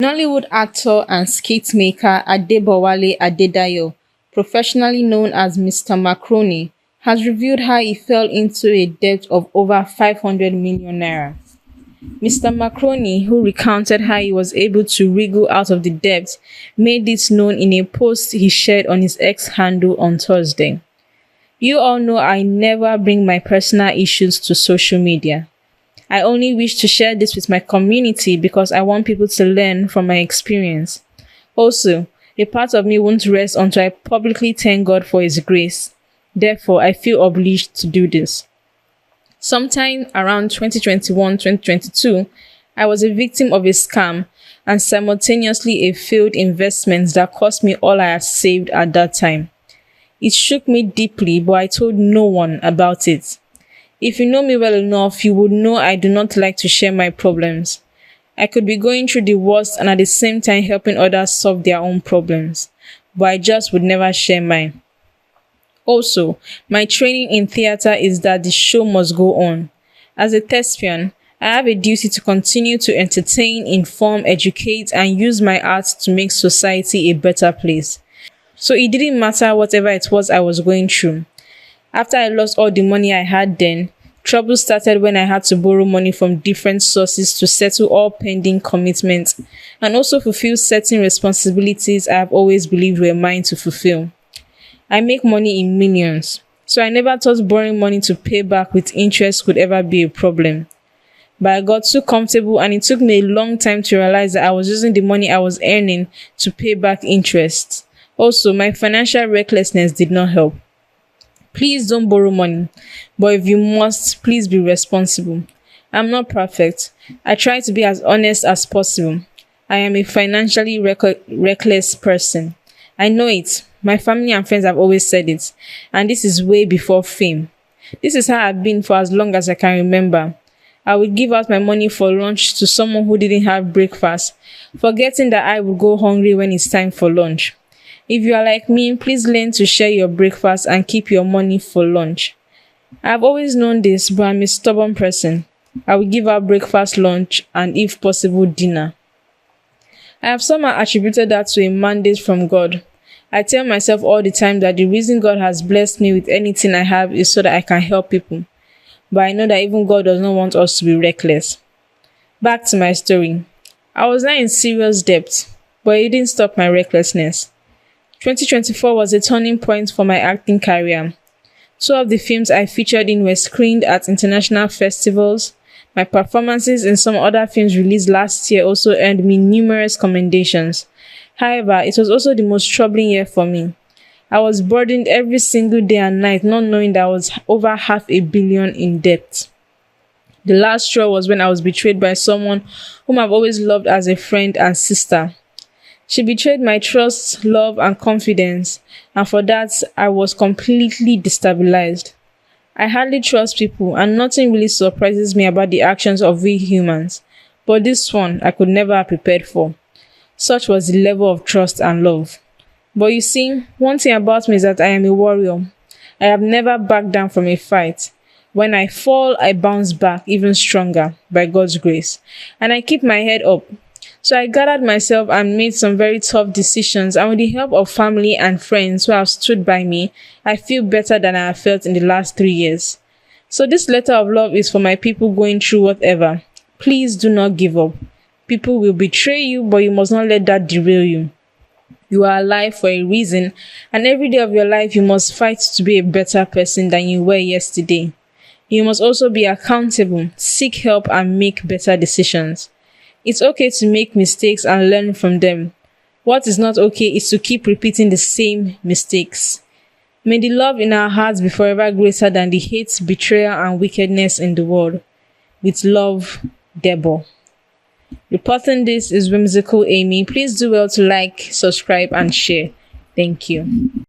Nollywood actor and skit maker Adebowale Adedayo, professionally known as Mr Macaroni, has revealed how he fell into a debt of over 500 million naira. Mr. Macaroni, who recounted how he was able to wriggle out of the debt, made this known in a post he shared on his X handle on Thursday. You all know I never bring my personal issues to social media. I only wish to share this with my community because I want people to learn from my experience. Also, a part of me won't rest until I publicly thank God for His grace. Therefore, I feel obliged to do this. Sometime around 2021-2022, I was a victim of a scam and simultaneously a failed investment that cost me all I had saved at that time. It shook me deeply, but I told no one about it. If you know me well enough, you would know I do not like to share my problems. I could be going through the worst and at the same time helping others solve their own problems, but I just would never share mine. Also, my training in theater is that the show must go on. As a thespian, I have a duty to continue to entertain, inform, educate, and use my art to make society a better place. So it didn't matter whatever it was I was going through. After I lost all the money I had then, trouble started when I had to borrow money from different sources to settle all pending commitments and also fulfill certain responsibilities I have always believed were mine to fulfill. I make money in millions, so I never thought borrowing money to pay back with interest could ever be a problem. But I got too comfortable and it took me a long time to realize that I was using the money I was earning to pay back interest. Also, my financial recklessness did not help. Please don't borrow money, but if you must, please be responsible. I'm not perfect. I try to be as honest as possible. I am a financially reckless person. I know it. My family and friends have always said it, and this is way before fame. This is how I've been for as long as I can remember. I would give out my money for lunch to someone who didn't have breakfast, forgetting that I would go hungry when it's time for lunch. If you are like me, please learn to share your breakfast and keep your money for lunch. I've always known this, but I'm a stubborn person. I will give out breakfast, lunch, and if possible, dinner. I have somehow attributed that to a mandate from God. I tell myself all the time that the reason God has blessed me with anything I have is so that I can help people. But I know that even God does not want us to be reckless. Back to my story. I was not in serious debt, but it didn't stop my recklessness. 2024 was a turning point for my acting career. Two of the films I featured in were screened at international festivals. My performances in some other films released last year also earned me numerous commendations. However, it was also the most troubling year for me. I was burdened every single day and night, not knowing that I was over $500 million in debt. The last straw was when I was betrayed by someone whom I've always loved as a friend and sister. She betrayed my trust, love, and confidence, and for that, I was completely destabilized. I hardly trust people, and nothing really surprises me about the actions of we humans. But this one, I could never have prepared for. Such was the level of trust and love. But you see, one thing about me is that I am a warrior. I have never backed down from a fight. When I fall, I bounce back even stronger by God's grace, and I keep my head up. So I gathered myself and made some very tough decisions, and with the help of family and friends who have stood by me, I feel better than I have felt in the last 3 years. So this letter of love is for my people going through whatever. Please do not give up. People will betray you, but you must not let that derail you. You are alive for a reason, and every day of your life you must fight to be a better person than you were yesterday. You must also be accountable, seek help, and make better decisions. It's okay to make mistakes and learn from them. What is not okay is to keep repeating the same mistakes. May the love in our hearts be forever greater than the hate, betrayal, and wickedness in the world. With love, Debo. Reporting this is Whimsical Amy. Please do well to like, subscribe, and share. Thank you.